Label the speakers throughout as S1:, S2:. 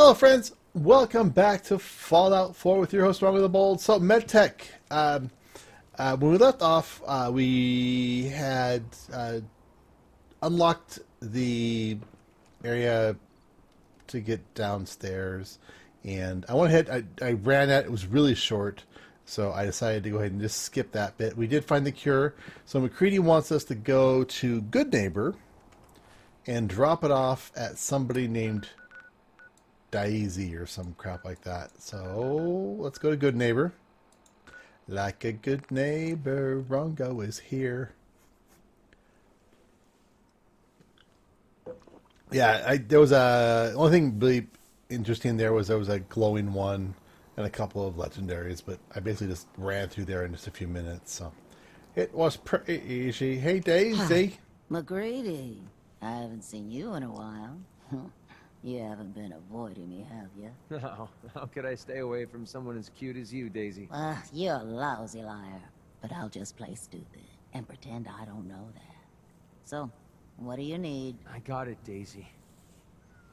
S1: Hello friends, welcome back to Fallout 4 with your host RongoTheBold. So MedTech, when we left off, we had unlocked the area to get downstairs, and I went ahead, I ran it was really short, so I decided to go ahead and just skip that bit. We did find the cure, so McCready wants us to go to Good Neighbor and drop it off at somebody named Daisy or some crap like that. So let's go to Good Neighbor. Like a good neighbor, Rongo is here. Yeah, there was a only thing really interesting there was a glowing one and a couple of legendaries, but I basically just ran through there in just a few minutes, so it was pretty easy. Hey Daisy.
S2: Hi, McGrady. I haven't seen you in a while. You haven't been avoiding me, have you?
S3: No, how could I stay away from someone as cute as you, Daisy?
S2: You're a lousy liar. But I'll just play stupid and pretend I don't know that. So, what do you need?
S3: I got it, Daisy.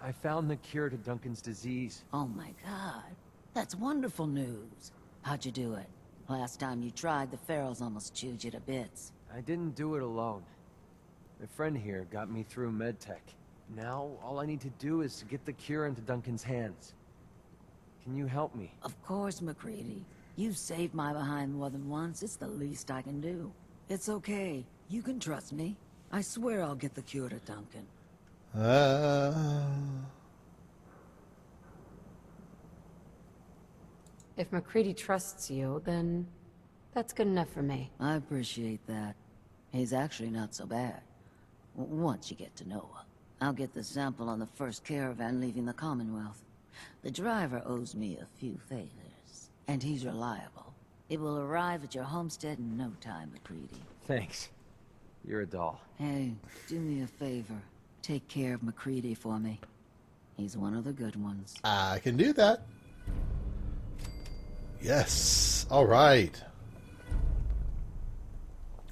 S3: I found the cure to Duncan's disease.
S2: Oh my god. That's wonderful news. How'd you do it? Last time you tried, the ferals almost chewed you to bits.
S3: I didn't do it alone. My friend here got me through MedTech. Now, all I need to do is to get the cure into Duncan's hands. Can you help me?
S2: Of course, McCready. You've saved my behind more than once. It's the least I can do. It's okay. You can trust me. I swear I'll get the cure to Duncan.
S4: If McCready trusts you, then that's good enough for me.
S2: I appreciate that. He's actually not so bad. Once you get to know him. I'll get the sample on the first caravan leaving the Commonwealth. The driver owes me a few favors, and he's reliable. It will arrive at your homestead in no time, McCready.
S3: Thanks. You're a doll.
S2: Hey, do me a favor. Take care of McCready for me. He's one of the good ones.
S1: I can do that. Yes. All right.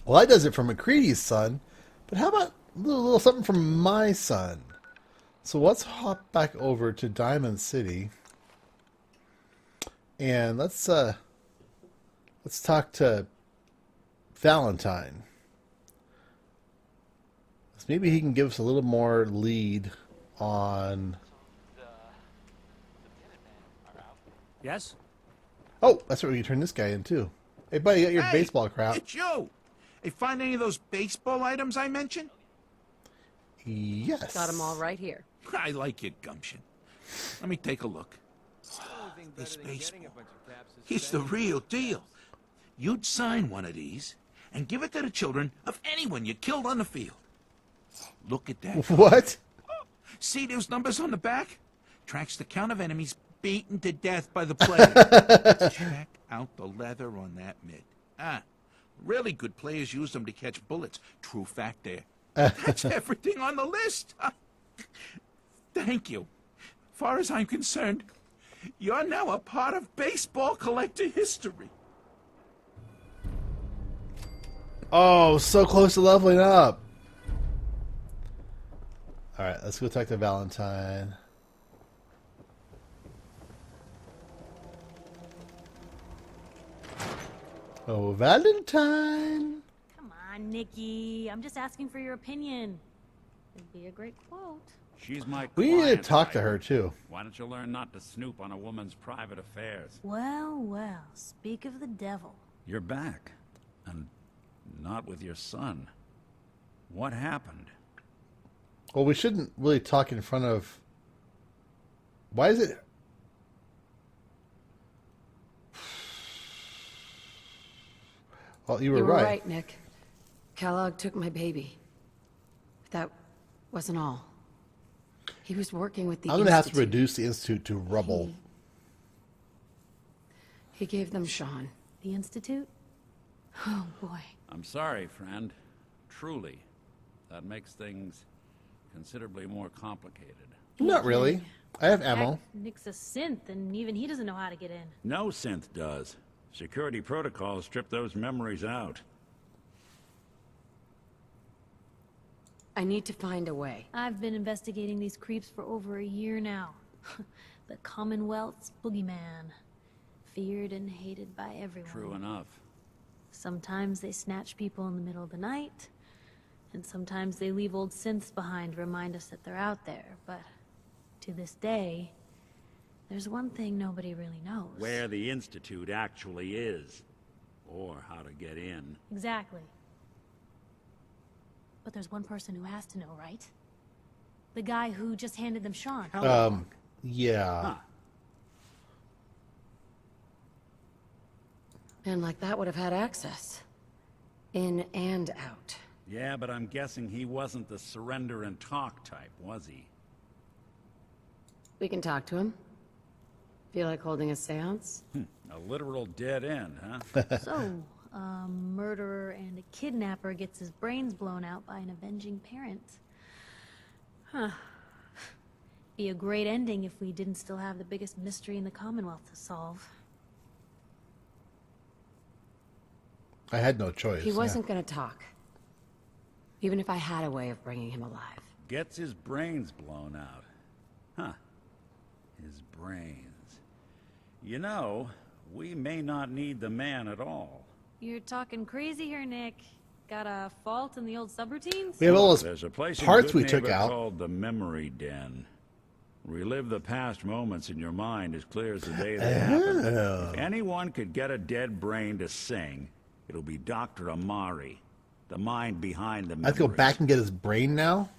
S1: Well, that does it for McCready's son, but how about a little something from my son? So let's hop back over to Diamond City, and let's talk to Valentine. So maybe he can give us a little more lead on.
S5: Yes?
S1: Oh, that's right. We can turn this guy in too. Hey, buddy, you got your baseball crap.
S5: It's you! Hey, find any of those baseball items I mentioned?
S1: Yes.
S4: Got them all right here.
S5: I like your gumption. Let me take a look. This baseball. He's the real deal. You'd sign one of these and give it to the children of anyone you killed on the field. Look at that.
S1: What?
S5: See those numbers on the back? Tracks the count of enemies beaten to death by the player. Check out the leather on that mitt. Really good players use them to catch bullets. True fact there. That's everything on the list. Thank you. Far as I'm concerned, you're now a part of baseball collector history.
S1: Oh, so close to leveling up. All right, let's go talk to Valentine. Oh, Valentine.
S6: Come on, Nikki. I'm just asking for your opinion. It'd be a great quote.
S7: She's my
S1: We need to
S7: client,
S1: talk to
S7: Ryder.
S1: her too.
S7: Why don't you learn not to snoop on a woman's private affairs?
S6: Well, well, speak of the devil.
S7: You're back, and not with your son. What happened?
S1: Well, we shouldn't really talk in front of. Why is it? Well, you were right.
S4: Nick. Kellog took my baby. But that wasn't all. He was working with the
S1: I'm going to have to
S4: Institute.
S1: reduce the Institute to rubble.
S4: He gave them Sean.
S6: The Institute? Oh, boy.
S7: I'm sorry, friend. Truly. That makes things considerably more complicated.
S1: Not really. I have ammo.
S6: Heck, Nick's a synth, and even he doesn't know how to get in.
S7: No synth does. Security protocols strip those memories out.
S4: I need to find a way.
S6: I've been investigating these creeps for over a year now. The Commonwealth's boogeyman. Feared and hated by everyone.
S7: True enough.
S6: Sometimes they snatch people in the middle of the night, and sometimes they leave old synths behind to remind us that they're out there, but to this day, there's one thing nobody really knows.
S7: Where the Institute actually is. Or how to get in.
S6: Exactly. But there's one person who has to know, right? The guy who just handed them Sean.
S1: Yeah.
S7: Huh.
S4: And like that would have had access. In and out.
S7: Yeah, but I'm guessing he wasn't the surrender and talk type, was he?
S4: We can talk to him. Feel like holding a seance?
S7: A literal dead end, huh?
S6: So, a murderer and a kidnapper gets his brains blown out by an avenging parent. Huh. Be a great ending if we didn't still have the biggest mystery in the Commonwealth to solve.
S1: I had no choice.
S4: He wasn't gonna talk. Even if I had a way of bringing him alive.
S7: Gets his brains blown out. Huh. His brains. You know, we may not need the man at all.
S6: You're talking crazy here, Nick. Got a fault in the old subroutines?
S1: We have all those
S7: There's a place
S1: parts
S7: in
S1: we
S7: Good
S1: took
S7: Neighbor
S1: out.
S7: called the Memory Den. Relive the past moments in your mind as clear as the day they happened. If anyone could get a dead brain to sing, it'll be Dr. Amari, the mind behind the memories.
S1: I have to go back and get his brain now?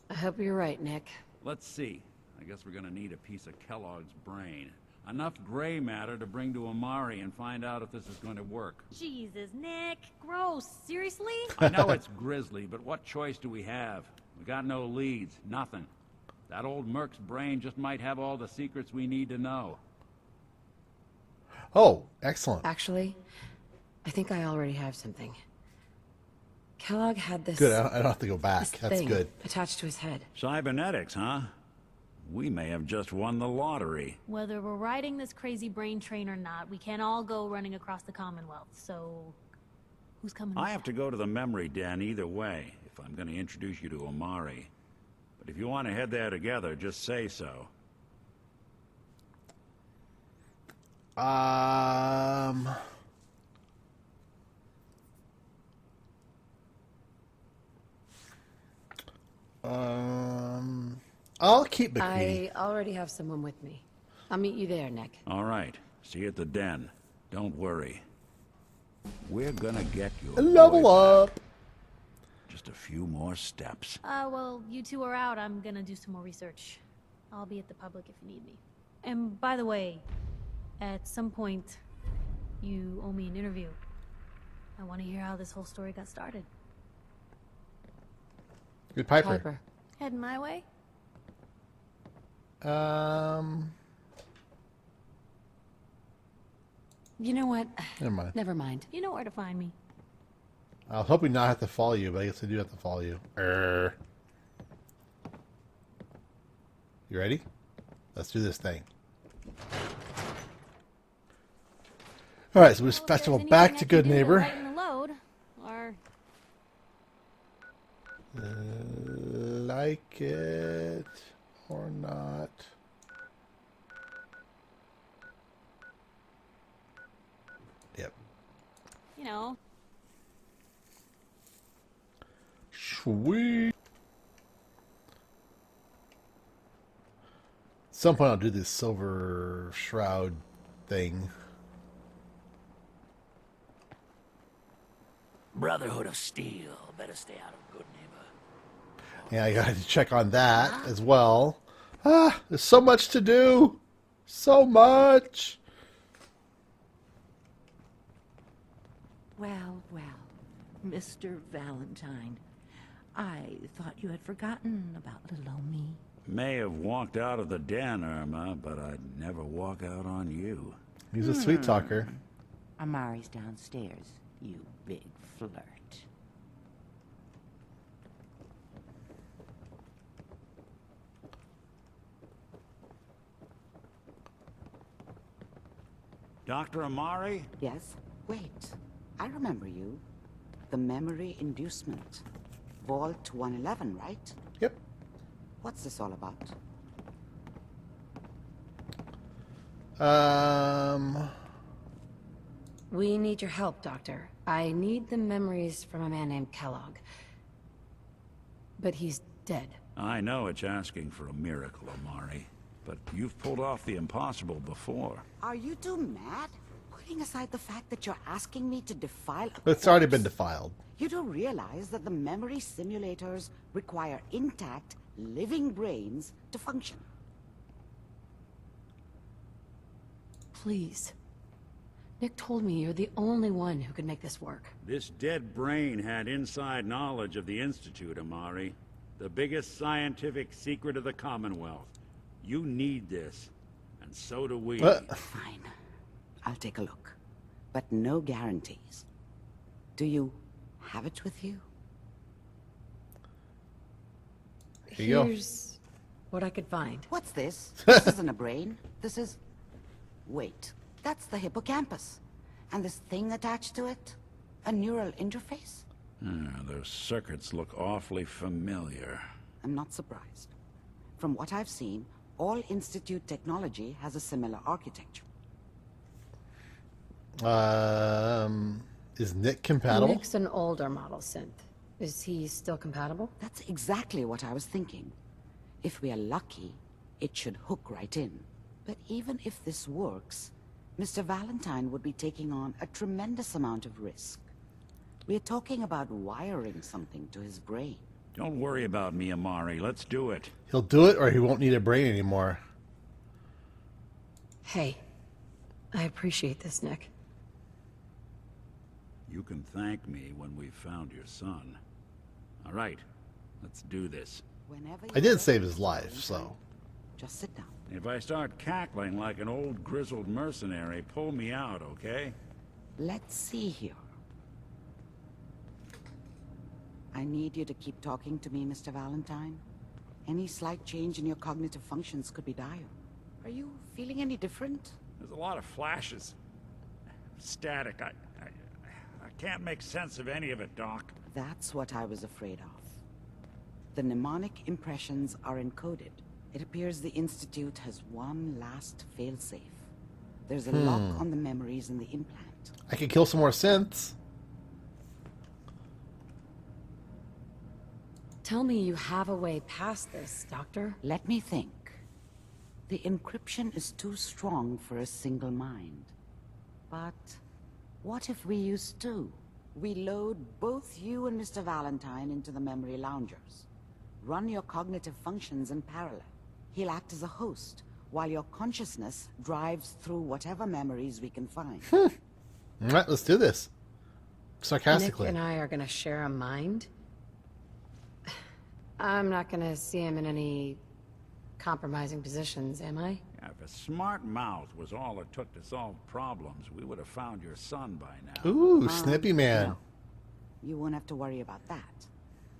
S4: I hope you're right, Nick.
S7: Let's see. I guess we're gonna need a piece of Kellogg's brain. Enough gray matter to bring to Amari and find out if this is going to work.
S6: Jesus, Nick. Gross. Seriously?
S7: I know it's grisly, but what choice do we have? We got no leads, nothing. That old Merc's brain just might have all the secrets we need to know.
S1: Oh, excellent.
S4: Actually, I think I already have something. Kellogg had this...
S1: Good, I don't have to go
S4: this
S1: back. That's
S4: thing
S1: good.
S4: attached to his head.
S7: Cybernetics, huh? We may have just won the lottery.
S6: Whether we're riding this crazy brain train or not, we can't all go running across the Commonwealth, so... Who's coming with
S7: I have to go to the Memory Den either way, if I'm going to introduce you to Amari. But if you want to head there together, just say so.
S1: I'll keep McQueen.
S4: I already have someone with me. I'll meet you there, Nick.
S7: All right. See you at the den. Don't worry. We're gonna get you a
S1: Level
S7: boy back.
S1: up.
S7: Just a few more steps.
S6: well, you two are out. I'm gonna do some more research. I'll be at the public if you need me. And by the way, at some point, you owe me an interview. I want to hear how this whole story got started.
S1: Good Piper.
S4: Piper.
S6: Heading my way?
S4: You know what?
S1: Never mind.
S4: Never mind.
S6: You know where to find me.
S1: I was hoping not have to follow you, but I guess I do have to follow you. You ready? Let's do this thing. All right, so this
S6: Well, if
S1: festival
S6: there's
S1: back
S6: anything
S1: to
S6: I can
S1: Good
S6: do
S1: Neighbor.
S6: lighten the load, or
S1: Like it or not. Yep.
S6: you know,
S1: Sweet. At some point I'll do this silver shroud thing.
S8: Brotherhood of Steel. Better stay out of Good Neighbor.
S1: Yeah, I got to check on that as well. Ah, there's so much to do. So much.
S9: Well, well, Mr. Valentine, I thought you had forgotten about little old me.
S7: May have walked out of the den, Irma, but I'd never walk out on you.
S1: He's a sweet talker.
S9: Amari's downstairs, you big flirt.
S7: Dr. Amari?
S9: Yes? Wait, I remember you. The memory inducement. Vault 111, right?
S1: Yep.
S10: What's this all about?
S4: We need your help, Doctor. I need the memories from a man named Kellog. But he's dead.
S7: I know it's asking for a miracle, Amari, but you've pulled off the impossible before.
S10: Are you two mad? Putting aside the fact that you're asking me to defile a
S1: It's already
S10: corpse,
S1: been defiled.
S10: you don't realize that the memory simulators require intact, living brains to function.
S4: Please. Nick told me you're the only one who could make this work.
S7: This dead brain had inside knowledge of the Institute, Amari. The biggest scientific secret of the Commonwealth. You need this, and so do we.
S10: Fine. I'll take a look. But no guarantees. Do you have it with you?
S1: Here you go.
S4: Here's what I could find.
S10: What's this? This isn't a brain. This is... Wait. That's the hippocampus. And this thing attached to it? A neural interface?
S7: Those circuits look awfully familiar.
S10: I'm not surprised. From what I've seen, all Institute technology has a similar architecture.
S1: Is Nick compatible?
S4: Nick's an older model synth. Is he still compatible?
S10: That's exactly what I was thinking. If we are lucky, it should hook right in. But even if this works, Mr. Valentine would be taking on a tremendous amount of risk. We're talking about wiring something to his brain.
S7: Don't worry about me, Amari. Let's do it.
S1: He'll do it, or he won't need a brain anymore.
S4: Hey, I appreciate this, Nick.
S7: You can thank me when we've found your son. All right, let's do this.
S10: Whenever
S1: I did save his life, so...
S10: Just sit down.
S7: If I start cackling like an old grizzled mercenary, pull me out, okay?
S10: Let's see here. I need you to keep talking to me, Mr. Valentine. Any slight change in your cognitive functions could be dire. Are you feeling any different?
S7: There's a lot of flashes. Static. I can't make sense of any of it, Doc.
S10: That's what I was afraid of. The mnemonic impressions are encoded. It appears the Institute has one last failsafe. There's a lock on the memories in the implant.
S1: I could kill some more synths.
S4: Tell me you have a way past this, Doctor.
S10: Let me think. The encryption is too strong for a single mind. But what if we use two? We load both you and Mr. Valentine into the memory loungers. Run your cognitive functions in parallel. He'll act as a host, while your consciousness drives through whatever memories we can find.
S1: All right, let's do this. Sarcastically.
S4: Nick and I are going to share a mind. I'm not going to see him in any compromising positions, am I?
S7: Yeah, if a smart mouth was all it took to solve problems, we would have found your son by now.
S1: Ooh, Snippy Man.
S10: No. You won't have to worry about that.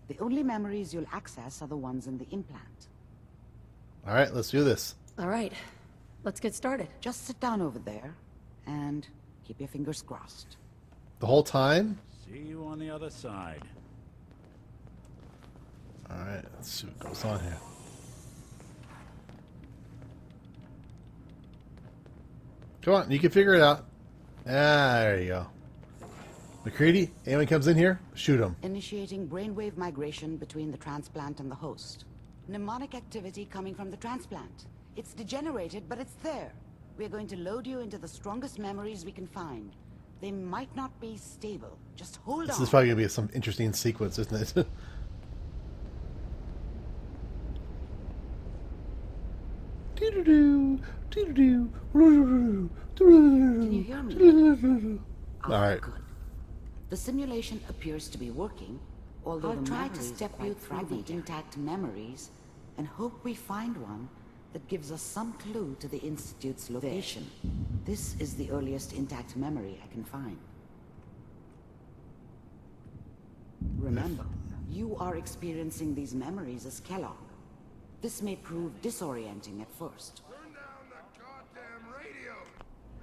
S10: The only memories you'll access are the ones in the implant.
S1: All right, let's do this.
S4: All right, let's get started.
S10: Just sit down over there and keep your fingers crossed.
S1: The whole time?
S7: See you on the other side.
S1: All right, let's see what goes on here. Come on, you can figure it out. Ah, there you go. McCready, anyone comes in here, shoot him.
S10: Initiating brainwave migration between the transplant and the host. Mnemonic activity coming from the transplant. It's degenerated, but it's there. We're going to load you into the strongest memories we can find. They might not be stable. Just hold on.
S1: This is probably going to be some interesting sequence, isn't it?
S10: Can you hear me?
S1: All right.
S10: Good. The simulation appears to be working, although I'll try to step you through the intact memories and hope we find one that gives us some clue to the Institute's location. This is the earliest intact memory I can find. Remember, you are experiencing these memories as Kellog. This may prove disorienting at first.
S11: Turn down the goddamn radio!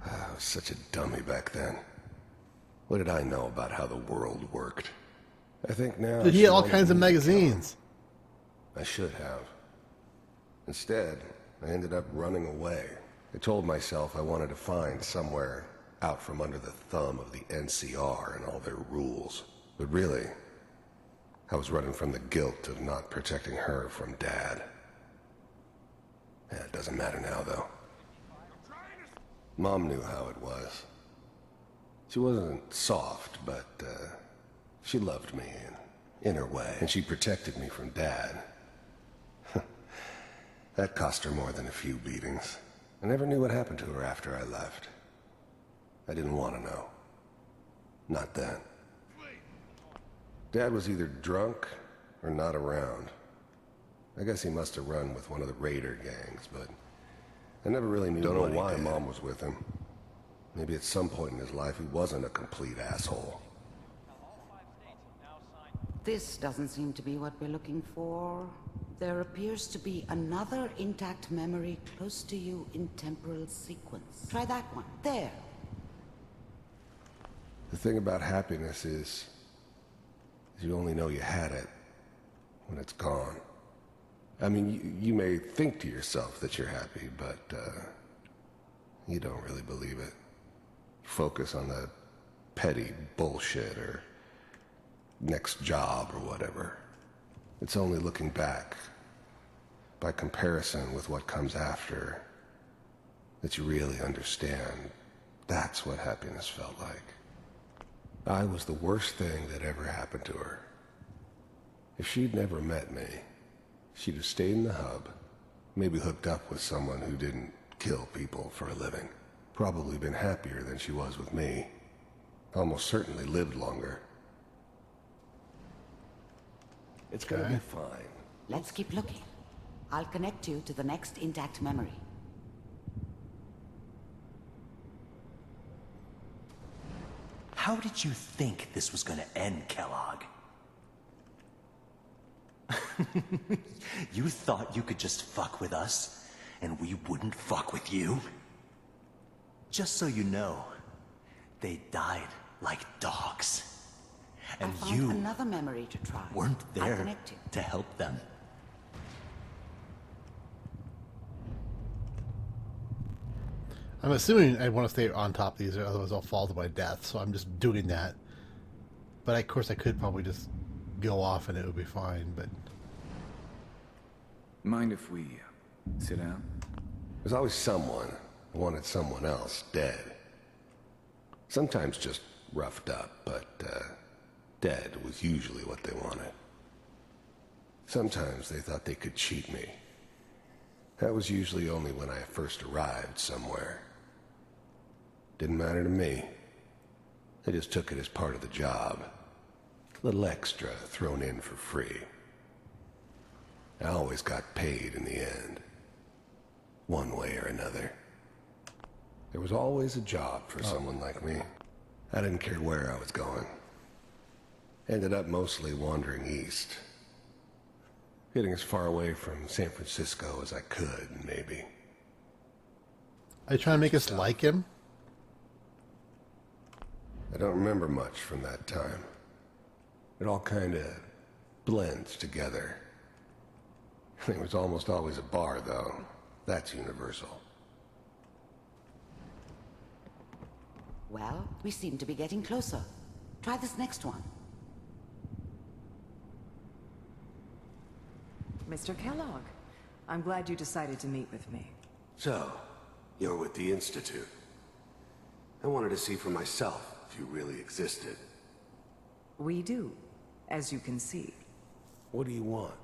S11: I was such a dummy back then. What did I know about how the world worked? I think now...
S1: Dude, he had all kinds of magazines.
S11: I should have. Instead, I ended up running away. I told myself I wanted to find somewhere out from under the thumb of the NCR and all their rules. But really, I was running from the guilt of not protecting her from Dad. Yeah, it doesn't matter now, though. Mom knew how it was. She wasn't soft, but she loved me in her way, and she protected me from Dad. That cost her more than a few beatings. I never knew what happened to her after I left. I didn't want to know. Not then. Dad was either drunk or not around. I guess he must have run with one of the raider gangs, but I never really knew why Mom was with him. Maybe at some point in his life he wasn't a complete asshole.
S10: This doesn't seem to be what we're looking for. There appears to be another intact memory close to you in temporal sequence. Try that one. There.
S11: The thing about happiness is you only know you had it when it's gone. I mean, you may think to yourself that you're happy, but you don't really believe it. Focus on the petty bullshit or next job or whatever. It's only looking back, by comparison with what comes after, that you really understand that's what happiness felt like. I was the worst thing that ever happened to her. If she'd never met me, she'd have stayed in the hub, maybe hooked up with someone who didn't kill people for a living. Probably been happier than she was with me. Almost certainly lived longer. It's gonna be fine.
S10: Let's keep looking. I'll connect you to the next intact memory.
S12: How did you think this was gonna end, Kellog? You thought you could just fuck with us, and we wouldn't fuck with you? Just so you know, they died like dogs. And
S10: I found
S12: you
S10: another memory to try.
S12: weren't
S10: I'll
S12: there
S10: connect you.
S12: to help them.
S1: I'm assuming I want to stay on top of these, or otherwise I'll fall to my death. So I'm just doing that. But of course, I could probably just go off and it would be fine. But
S13: mind if we sit down?
S11: There's always someone who wanted someone else dead. Sometimes just roughed up, but dead was usually what they wanted. Sometimes they thought they could cheat me. That was usually only when I first arrived somewhere. Didn't matter to me. They just took it as part of the job. A little extra thrown in for free. I always got paid in the end. One way or another. There was always a job for someone like me. I didn't care where I was going. Ended up mostly wandering east. Getting as far away from San Francisco as I could, maybe.
S1: are you trying to make us like him?
S11: I don't remember much from that time. It all kind of blends together. There was almost always a bar, though. That's universal.
S10: Well, we seem to be getting closer. Try this next one.
S14: Mr. Kellogg, I'm glad you decided to meet with me.
S11: So, you're with the Institute. I wanted to see for myself if you really existed.
S14: We do, as you can see.
S11: What do you want?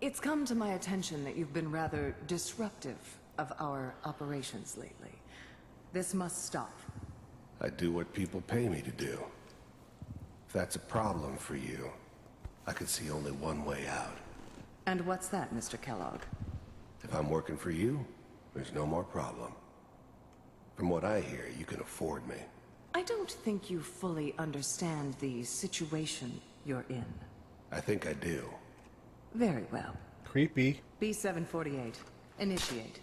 S14: It's come to my attention that you've been rather disruptive of our operations lately. This must stop.
S11: I do what people pay me to do. If that's a problem for you, I could see only one way out.
S14: And what's that, Mr. Kellogg?
S11: If I'm working for you, there's no more problem. From what I hear, you can afford me.
S14: I don't think you fully understand the situation you're in.
S11: I think I do.
S14: Very well.
S1: Creepy.
S14: B-748. Initiate.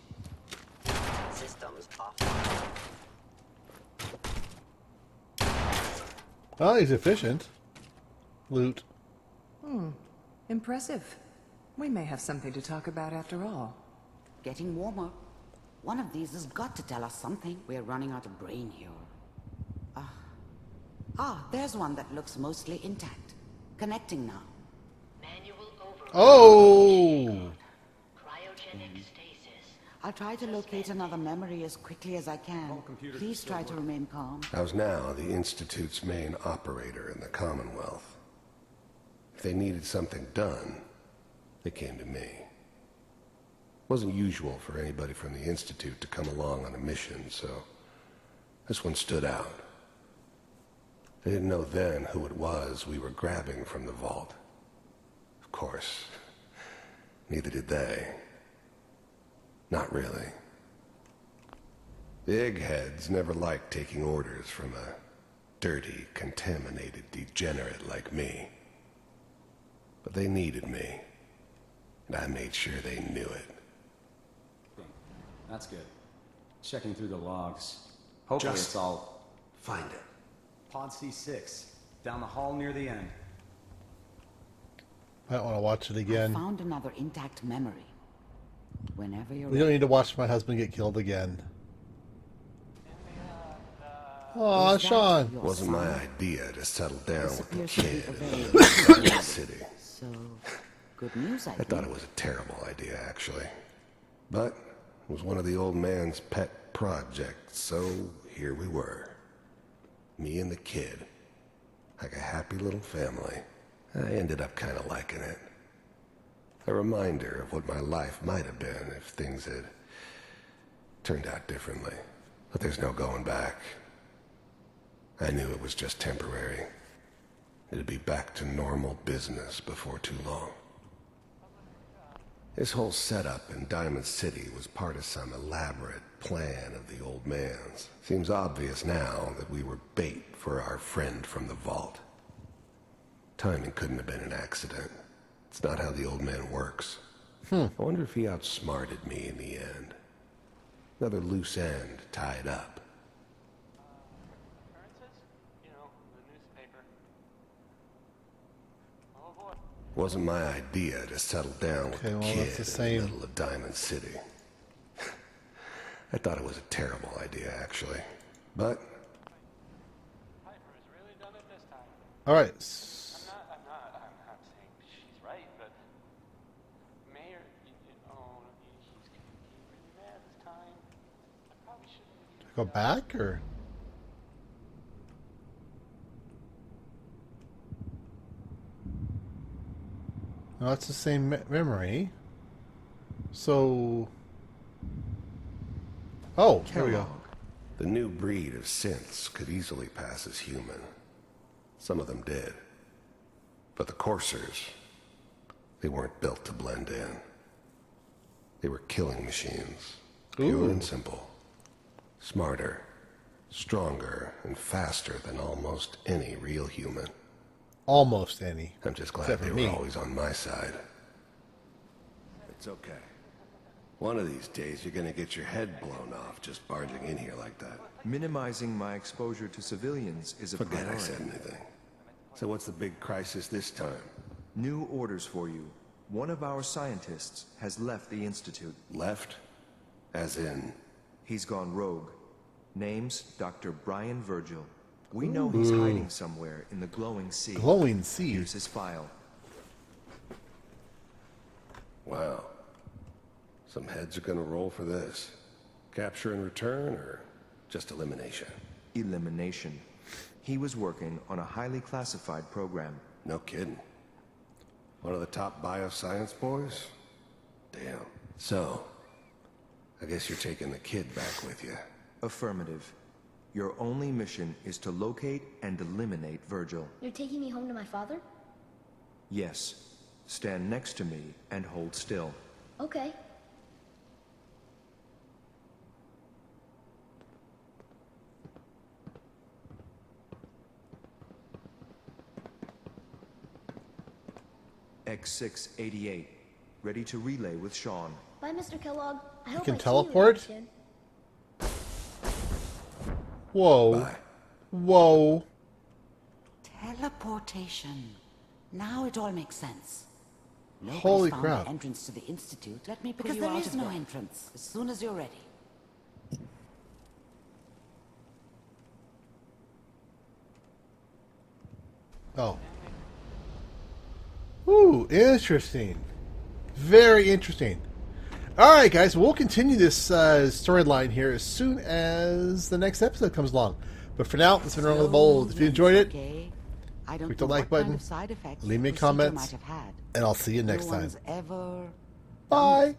S8: Systems offline.
S1: Oh, he's efficient. Loot.
S14: Impressive. We may have something to talk about after all.
S10: Getting warmer. One of these has got to tell us something. We're running out of brain here. There's one that looks mostly intact. Connecting now.
S1: Oh!
S10: I'll try to locate another memory as quickly as I can. Please try to remain calm.
S11: I was now the Institute's main operator in the Commonwealth. If they needed something done, they came to me. It wasn't usual for anybody from the Institute to come along on a mission, so this one stood out. They didn't know then who it was we were grabbing from the vault. Of course, neither did they. Not really. The eggheads never liked taking orders from a dirty, contaminated degenerate like me. But they needed me, and I made sure they knew it.
S15: That's good. Checking through the logs. Hopefully it's all...
S11: Find it.
S15: Pod C6, down the hall near the end.
S1: Might want to watch it again.
S10: I found another intact memory. Whenever you're
S1: We don't need to watch my husband get killed again. Aw, Sean.
S11: It wasn't my idea to settle down with the kid in the city.
S10: So, good news, I
S11: thought it was a terrible idea, actually. But it was one of the old man's pet projects, so here we were. Me and the kid. Like a happy little family. I ended up kind of liking it. A reminder of what my life might have been if things had turned out differently. But there's no going back. I knew it was just temporary. It'd be back to normal business before too long. This whole setup in Diamond City was part of some elaborate plan of the old man's. Seems obvious now that we were bait for our friend from the vault. Timing couldn't have been an accident. It's not how the old man works. I wonder if he outsmarted me in the end. Another loose end tied up. Wasn't my idea to settle down with the kid in the middle of Diamond City. I thought it was a terrible idea, actually. But...
S1: All right.
S16: I'm not saying she's right, but Mayor, he's really mad this time. I probably shouldn't.
S1: Go back or? No, it's the same memory. So. Oh, here we go.
S11: The new breed of synths could easily pass as human. Some of them did. But the coursers, they weren't built to blend in. They were killing machines. Pure and simple. Smarter, stronger, and faster than almost any real human.
S1: Almost any.
S11: I'm just glad they were always on my side. It's okay. One of these days you're gonna get your head blown off just barging in here like that.
S17: Minimizing my exposure to civilians is a
S11: Forget
S17: priority.
S11: I said anything. So what's the big crisis this time?
S17: New orders for you. One of our scientists has left the Institute.
S11: Left? As in?
S17: He's gone rogue. Name's Dr. Brian Virgil. We know he's hiding somewhere in the glowing sea.
S1: Glowing sea?
S17: Here's his file.
S11: Wow. Some heads are gonna roll for this. Capture and return, or just elimination?
S17: Elimination. He was working on a highly classified program.
S11: No kidding. One of the top bioscience boys? Damn. So, I guess you're taking the kid back with you.
S17: Affirmative. Your only mission is to locate and eliminate Virgil.
S18: You're taking me home to my father?
S17: Yes. Stand next to me and hold still.
S18: Okay.
S17: X688. Ready to relay with Sean.
S18: Bye, Mr. Kellogg. I hope
S1: can
S18: I
S1: teleport?
S18: See you again soon.
S1: Whoa.
S11: Bye.
S10: Teleportation. Now it all makes sense. Nobody's
S1: Holy
S10: found
S1: crap.
S10: the entrance to the Institute.
S9: Let me pull
S10: Because
S9: you
S10: there
S9: out
S10: is
S9: of
S10: no
S9: there.
S10: entrance. As soon as you're ready.
S1: Oh. Ooh, interesting. Very interesting. Alright, guys, we'll continue this storyline here as soon as the next episode comes along. But for now, this has been RongoTheBold. If you enjoyed it,
S10: I don't
S1: click the
S10: know
S1: like
S10: what kind
S1: button,
S10: of side effects
S1: leave me a
S10: the procedure
S1: comment,
S10: might have had.
S1: and I'll see you
S10: No
S1: next time.
S10: one's ever
S1: Bye.